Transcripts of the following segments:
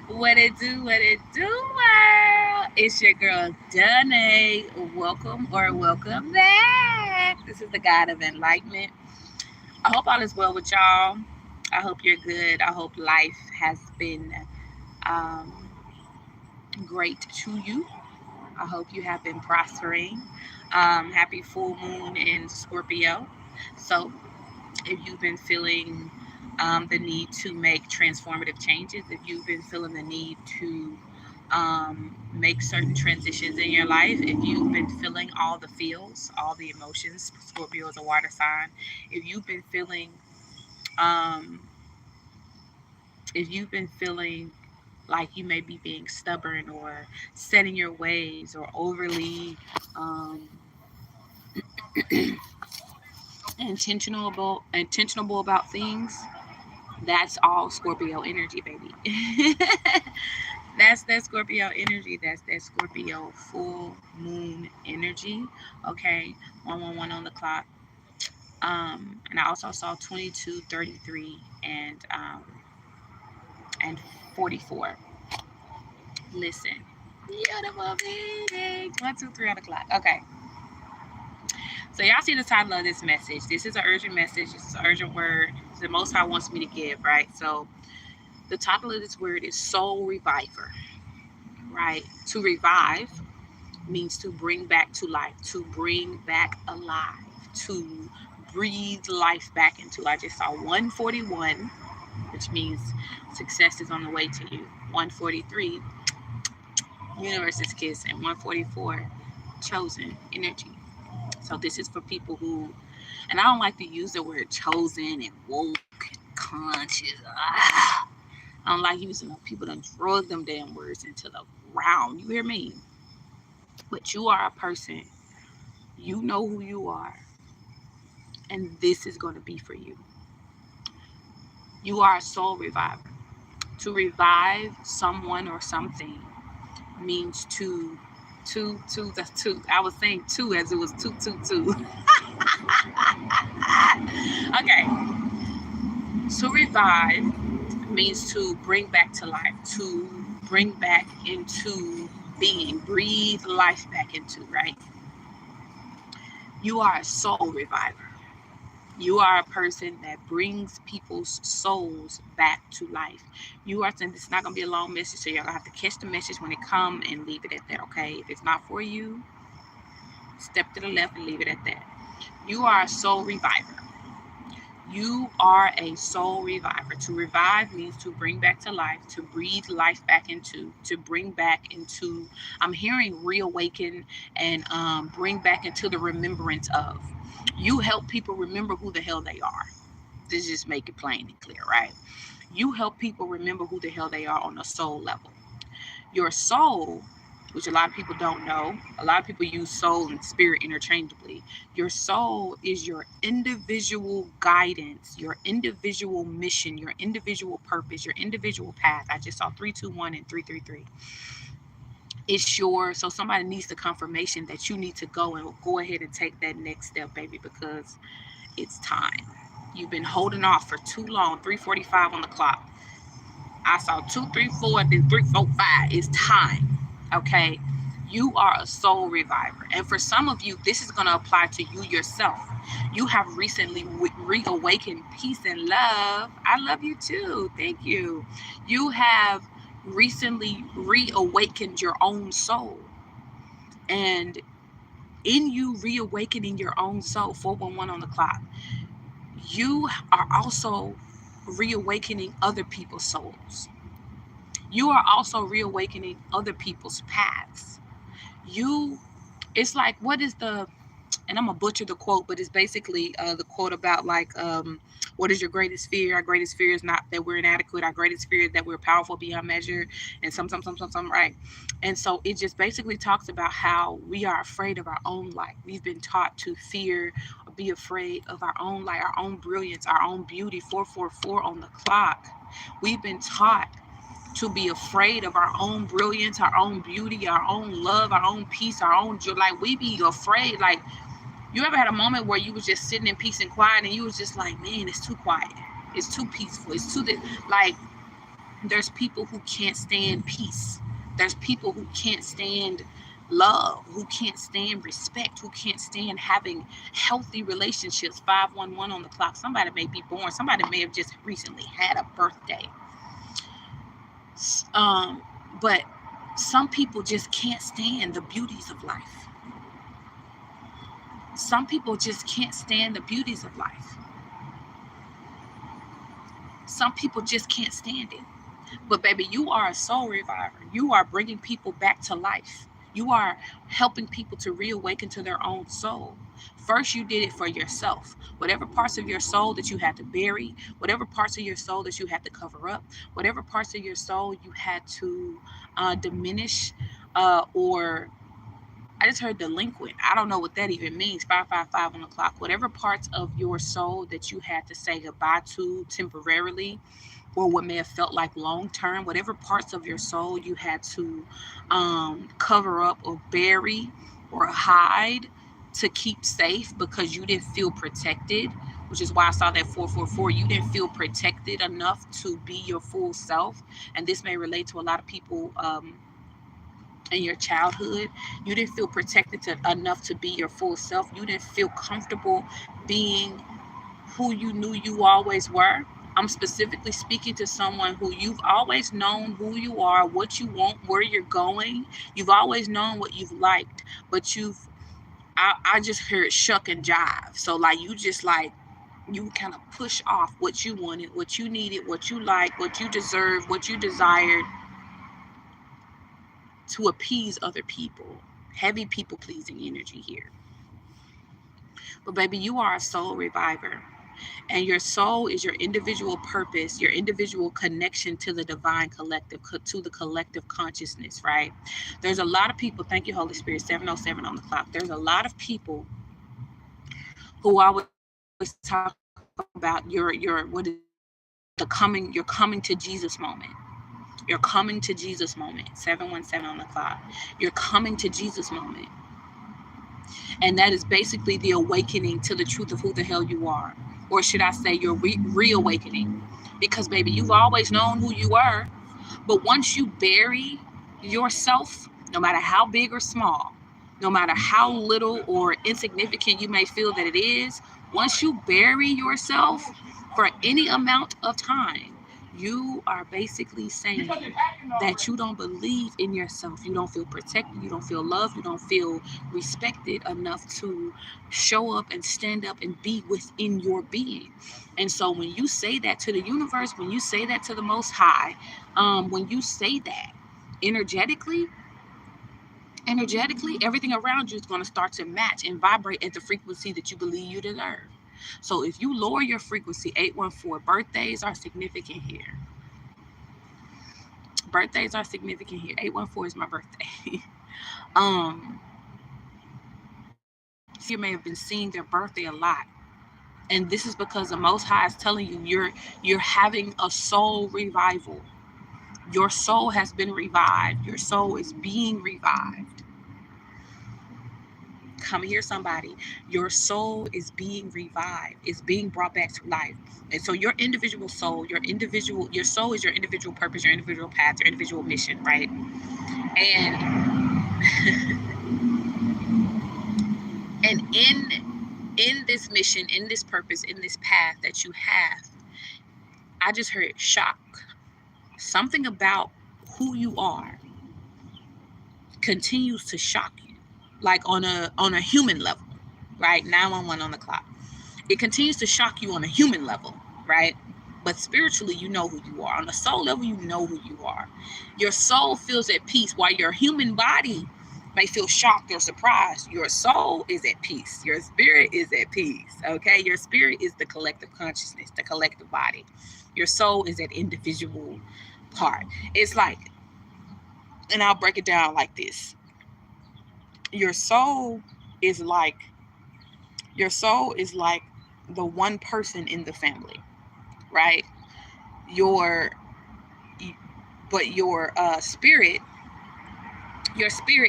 What it do, world? It's your girl, Danae. Welcome back. This is the God of Enlightenment. I hope all is well with y'all. I hope you're good. I hope life has been um, great to you. I hope you have been prospering. Happy full moon in Scorpio. So, if you've been feeling the need to make transformative changes, if you've been feeling the need to make certain transitions in your life, if you've been feeling all the feels, all the emotions, Scorpio is a water sign. If you've been feeling, um, if you've been feeling like you may be being stubborn or set in your ways or overly um, intentional about things, that's all Scorpio energy, baby. That's that Scorpio energy. That's that Scorpio full moon energy. Okay, 111 on the clock. And I also saw 22, 33, and 44. Listen, beautiful beings. 1, 2, 3 on the clock. Okay, so y'all see the title of this message. This is an urgent message. This is an urgent word. The Most High wants me to give, right? So the title of this word is Soul Reviver, right? To revive means to bring back to life, to bring back alive, to breathe life back into. I just saw 141, which means success is on the way to you. 143, universe's kiss, and 144, chosen energy. So this is for people who, and I don't like to use the word chosen and woke and conscious. I don't like using them. People done drug them damn words into the ground. You hear me? But you are a person. You know who you are. And this is going to be for you. You are a soul reviver. To revive someone or something means that's two. I was saying two as it was two. Okay. To revive means to bring back to life, to bring back into being, breathe life back into, right? You are a soul reviver. You are a person that brings people's souls back to life. You are, and it's not going to be a long message, so y'all going to have to catch the message when it come and leave it at that, okay? If it's not for you, step to the left and leave it at that. You are a soul reviver. You are a soul reviver. To revive means to bring back to life, to breathe life back into, to bring back into, I'm hearing reawaken and bring back into the remembrance of. You help people remember who the hell they are. This just make it plain and clear, right? You help people remember who the hell they are on a soul level. Your soul, which a lot of people don't know, a lot of people use soul and spirit interchangeably. Your soul is your individual guidance, your individual mission, your individual purpose, your individual path. I just saw 321 and 333. It's your, so somebody needs the confirmation that you need to go ahead and take that next step, baby, because it's time. You've been holding off for too long. 3:45 on the clock. I saw 2, 3, 4, then 3, 4, 5. It's time. Okay. You are a soul reviver. And for some of you, this is going to apply to you yourself. You have recently reawakened peace and love. I love you too. Thank you. You have recently reawakened your own soul. And in you reawakening your own soul, 411 on the clock, you are also reawakening other people's souls. You are also reawakening other people's paths. You, it's like, what is the, and I'm gonna butcher the quote, but it's basically the quote about like, what is your greatest fear? Our greatest fear is not that we're inadequate. Our greatest fear is that we're powerful beyond measure, and some, right? And so it just basically talks about how we are afraid of our own light. We've been taught to fear or be afraid of our own light, our own brilliance, our own beauty. 444 on the clock. We've been taught to be afraid of our own brilliance, our own beauty, our own love, our own peace, our own joy. Like, we be afraid. Like, you ever had a moment where you was just sitting in peace and quiet and you was just like, man, it's too quiet. It's too peaceful. It's too, like, There's people who can't stand peace. There's people who can't stand love, who can't stand respect, who can't stand having healthy relationships. 511 on the clock. Somebody may be born. Somebody may have just recently had a birthday. But some people just can't stand the beauties of life. Some people just can't stand the beauties of life. Some people just can't stand it. But baby, you are a soul reviver. You are bringing people back to life. You are helping people to reawaken to their own soul. First, you did it for yourself. Whatever parts of your soul that you had to bury, whatever parts of your soul that you had to cover up, whatever parts of your soul you had to diminish, or I just heard delinquent. I don't know what that even means. 555 on the clock. Whatever parts of your soul that you had to say goodbye to temporarily, or what may have felt like long term, whatever parts of your soul you had to cover up or bury or hide to keep safe because you didn't feel protected, which is why I saw that 444. You didn't feel protected enough to be your full self. And this may relate to a lot of people in your childhood. You didn't feel protected enough to be your full self. You didn't feel comfortable being who you knew you always were. I'm specifically speaking to someone who you've always known who you are, what you want, where you're going. You've always known what you've liked, but I just heard shuck and jive. So like you just like, you kind of push off what you wanted, what you needed, what you liked, what you deserved, what you desired to appease other people. Heavy people pleasing energy here. But baby, you are a soul reviver. And your soul is your individual purpose, your individual connection to the divine collective, to the collective consciousness, right? There's a lot of people, thank you, Holy Spirit, 707 on the clock. There's a lot of people who always talk about what is you're coming to Jesus moment. You're coming to Jesus moment, 717 on the clock. You're coming to Jesus moment. And that is basically the awakening to the truth of who the hell you are. Or should I say you're reawakening. Because baby, you've always known who you were. But once you bury yourself, no matter how big or small, no matter how little or insignificant you may feel that it is, once you bury yourself for any amount of time, you are basically saying that you don't believe in yourself. You don't feel protected. You don't feel loved. You don't feel respected enough to show up and stand up and be within your being. And so when you say that to the universe, when you say that to the Most High, when you say that energetically, everything around you is going to start to match and vibrate at the frequency that you believe you deserve. So if you lower your frequency, 814, birthdays are significant here. Birthdays are significant here. 814 is my birthday. You may have been seeing their birthday a lot. And this is because the Most High is telling you you're having a soul revival. Your soul has been revived. Your soul is being revived. Come here, somebody. Your soul is being revived. It's being brought back to life. And so your individual soul, your soul is your individual purpose, your individual path, your individual mission, right? And in this mission, in this purpose, in this path that you have, I just heard shock. Something about who you are continues to shock you, like on a human level, right? 911 on the clock. It continues to shock you on a human level, right? But spiritually, you know who you are. On a soul level, you know who you are. Your soul feels at peace while your human body may feel shocked or surprised. Your soul is at peace. Your spirit is at peace, okay? Your spirit is the collective consciousness, the collective body. Your soul is that individual part. It's like, and I'll break it down like this. Your soul is like the one person in the family, right? Your spirit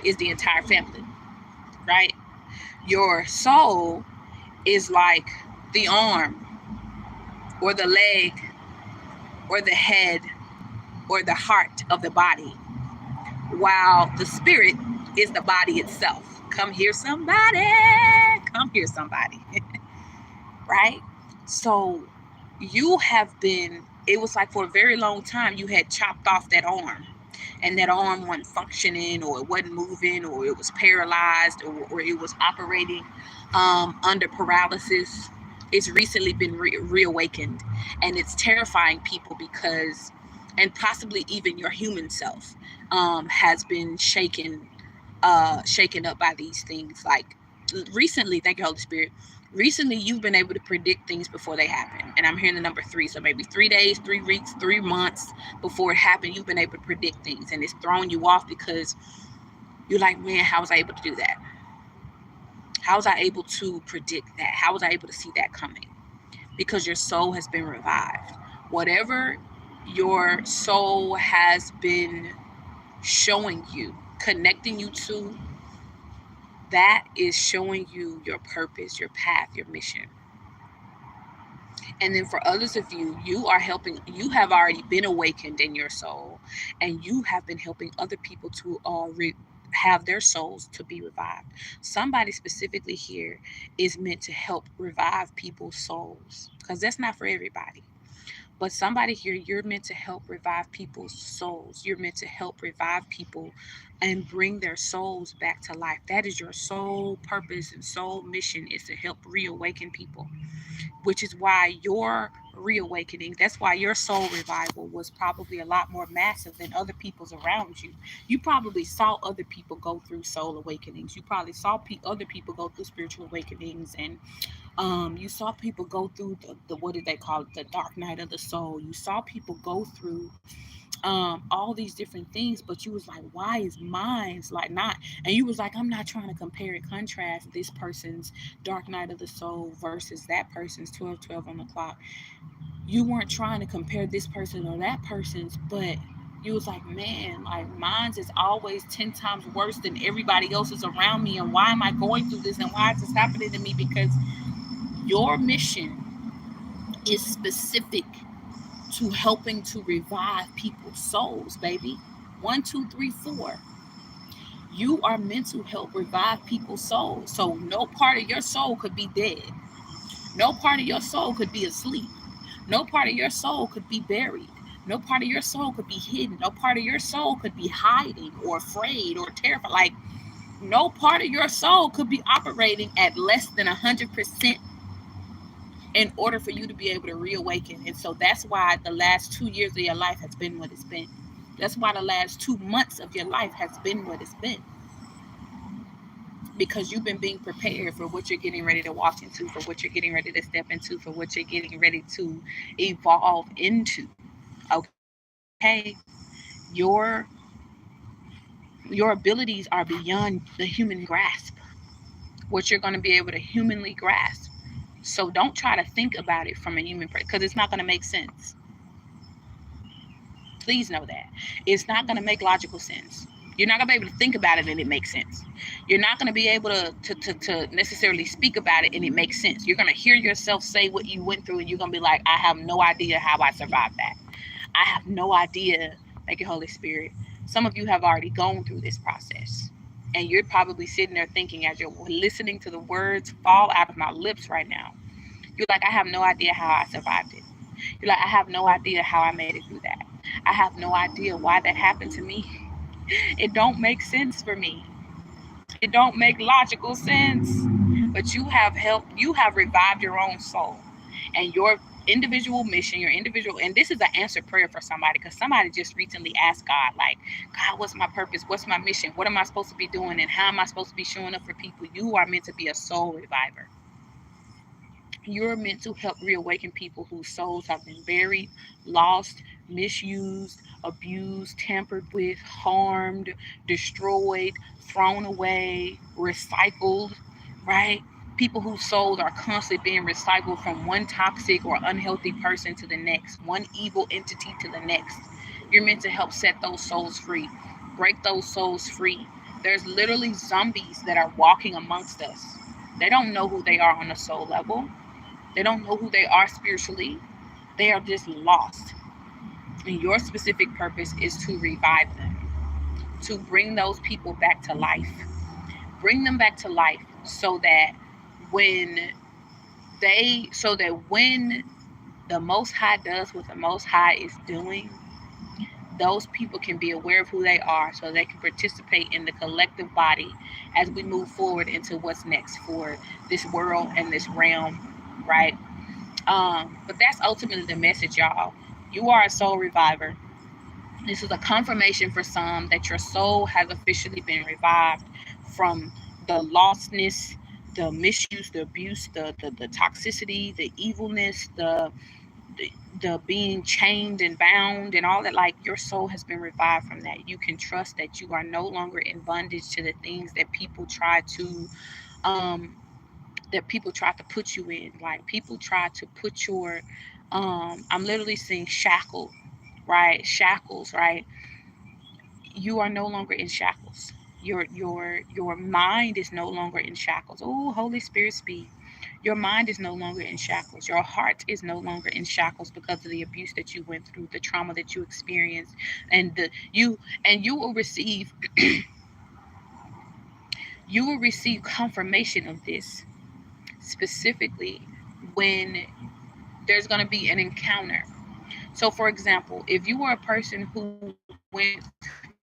is the entire family, right? Your soul is like the arm or the leg or the head or the heart of the body, while the spirit is the body itself. Come here, somebody. Come here, somebody. Right? So you have been, it was like for a very long time, you had chopped off that arm, and that arm wasn't functioning, or it wasn't moving, or it was paralyzed, or it was operating under paralysis. It's recently been reawakened, and it's terrifying people because, and possibly even your human self has been shaken up by these things. Like recently, thank you, Holy Spirit. Recently, you've been able to predict things before they happen, and I'm hearing the number 3. So maybe 3 days, 3 weeks, 3 months before it happened, you've been able to predict things, and it's thrown you off because you're like, man, how was I able to do that? How was I able to predict that? How was I able to see that coming? Because your soul has been revived. Whatever your soul has been showing you, connecting you to, that is showing you your purpose, your path, your mission. And then for others of you, you are helping, you have already been awakened in your soul, and you have been helping other people to have their souls to be revived. Somebody specifically here is meant to help revive people's souls, because that's not for everybody. But somebody here, you're meant to help revive people's souls. You're meant to help revive people and bring their souls back to life. That is your sole purpose and sole mission, is to help reawaken people, which is why your reawakening, that's why your soul revival was probably a lot more massive than other people's around you. You probably saw other people go through soul awakenings. You probably saw other people go through spiritual awakenings, and you saw people go through the what did they call it, the dark night of the soul. You saw people go through all these different things, but you was like, why is mine's like not? And you was like, I'm not trying to compare and contrast this person's dark night of the soul versus that person's 12:12 on the clock. You weren't trying to compare this person or that person's, but you was like, man, like mine's is always 10 times worse than everybody else's around me, and why am I going through this, and why is this happening to me? Because your mission is specific to helping to revive people's souls, baby. 1, 2, 3, 4. You are meant to help revive people's souls. So no part of your soul could be dead. No part of your soul could be asleep. No part of your soul could be buried. No part of your soul could be hidden. No part of your soul could be hiding or afraid or terrified. Like, no part of your soul could be operating at less than 100% in order for you to be able to reawaken. And so that's why the last 2 years of your life has been what it's been. That's why the last 2 months of your life has been what it's been. Because you've been being prepared for what you're getting ready to walk into, for what you're getting ready to step into, for what you're getting ready to evolve into. Okay? Your your abilities are beyond the human grasp. What you're going to be able to humanly grasp. So don't try to think about it from a human perspective, because it's not going to make sense. Please know that. It's not going to make logical sense. You're not going to be able to think about it and it makes sense. You're not going to be able to necessarily speak about it and it makes sense. You're going to hear yourself say what you went through, and you're going to be like, I have no idea how I survived that. I have no idea. Thank you, Holy Spirit. Some of you have already gone through this process. And you're probably sitting there thinking, as you're listening to the words fall out of my lips right now, you're like, I have no idea how I survived it. You're like, I have no idea how I made it through that. I have no idea why that happened to me. It don't make sense for me. It don't make logical sense. But you have revived your own soul and your individual mission, your individual, and this is an answered prayer for somebody, because somebody just recently asked God, like, God, what's my purpose? What's my mission? What am I supposed to be doing? And how am I supposed to be showing up for people? You are meant to be a soul reviver. You're meant to help reawaken people whose souls have been buried, lost, misused, abused, tampered with, harmed, destroyed, thrown away, recycled, right? People whose souls are constantly being recycled from one toxic or unhealthy person to the next, one evil entity to the next. You're meant to help set those souls free, break those souls free. There's literally zombies that are walking amongst us. They don't know who they are on a soul level. They don't know who they are spiritually. They are just lost. And your specific purpose is to revive them, to bring those people back to life. Bring them back to life so that when when the Most High does what the Most High is doing, those people can be aware of who they are so they can participate in the collective body as we move forward into what's next for this world and this realm, right? But that's ultimately the message, y'all. You are a soul reviver. This is a confirmation for some that your soul has officially been revived from the lostness, the misuse, the abuse, the toxicity, the evilness, the the being chained and bound and all that. Like, your soul has been revived from that. You can trust that you are no longer in bondage to the things that people try to um put you in. Like, people try to put your I'm literally seeing shackles, right? You are no longer in shackles. Your mind is no longer in shackles. Oh, Holy Spirit, speak. Your mind is no longer in shackles. Your heart is no longer in shackles because of the abuse that you went through, the trauma that you experienced, and you will receive you will receive confirmation of this specifically when there's going to be an encounter. So, for example, if you were a person who went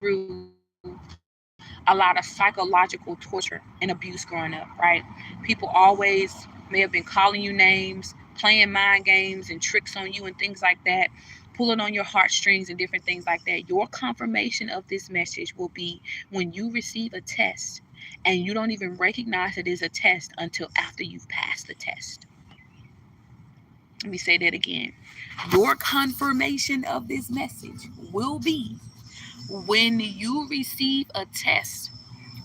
through a lot of psychological torture and abuse growing up, right? People always may have been calling you names, playing mind games and tricks on you and things like that, pulling on your heartstrings and different things like that. Your confirmation of this message will be when you receive a test and you don't even recognize it is a test until after you've passed the test. Let me say that again. Your confirmation of this message will be when you receive a test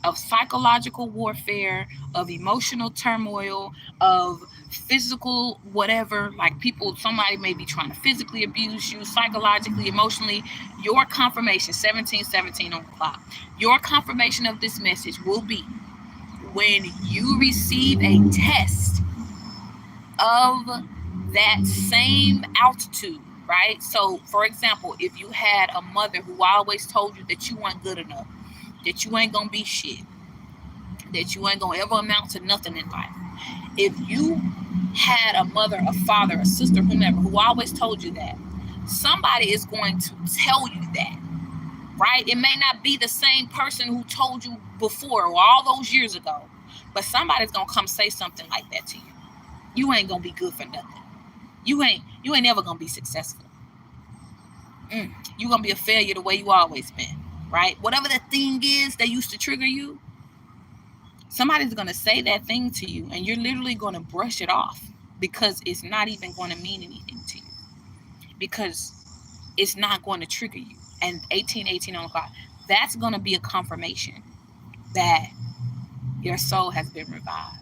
of psychological warfare, of emotional turmoil, of physical whatever. Like, somebody may be trying to physically abuse you, psychologically, emotionally. Your confirmation, 1717 on the clock, your confirmation of this message will be when you receive a test of that same altitude, right? So, for example, if you had a mother who always told you that you weren't good enough, that you ain't gonna be shit, that you ain't gonna ever amount to nothing in life. If you had a mother, a father, a sister, whomever, who always told you that, somebody is going to tell you that, right? It may not be the same person who told you before or all those years ago, but somebody's gonna come say something like that to you. You ain't gonna be good for nothing. You ain't never gonna be successful. You're gonna be a failure the way you always been, right? Whatever the thing is that used to trigger you, somebody's going to say that thing to you and you're literally going to brush it off because it's not even going to mean anything to you, because it's not going to trigger you. And 1818 on the clock, that's going to be a confirmation that your soul has been revived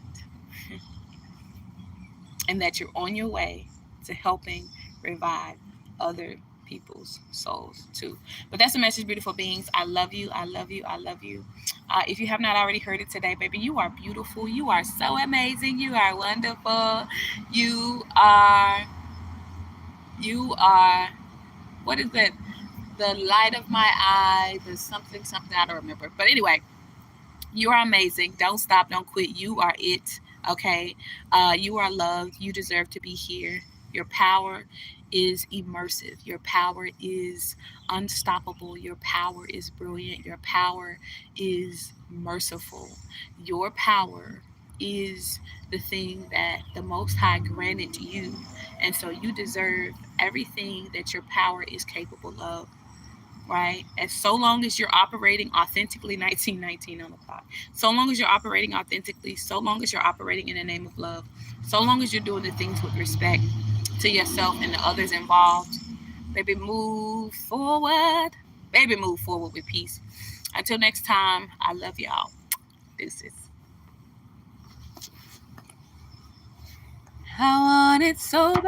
and that you're on your way to helping revive other people's souls too. But that's the message, beautiful beings. I love you. I love you. I love you. If you have not already heard it today, baby, you are beautiful. You are so amazing. You are wonderful. You are, you are, what is it? The light of my eye. There's something, I don't remember. But anyway, you are amazing. Don't stop. Don't quit. You are it. Okay. You are loved. You deserve to be here. Your power is immersive. Your power is unstoppable. Your power is brilliant. Your power is merciful. Your power is the thing that the Most High granted you. And so you deserve everything that your power is capable of, right? And so long as you're operating authentically, 1919 on the clock, so long as you're operating authentically, so long as you're operating in the name of love, so long as you're doing the things with respect to yourself and the others involved, baby, move forward. Baby, move forward with peace. Until next time, I love y'all. Deuces. I want it so bad.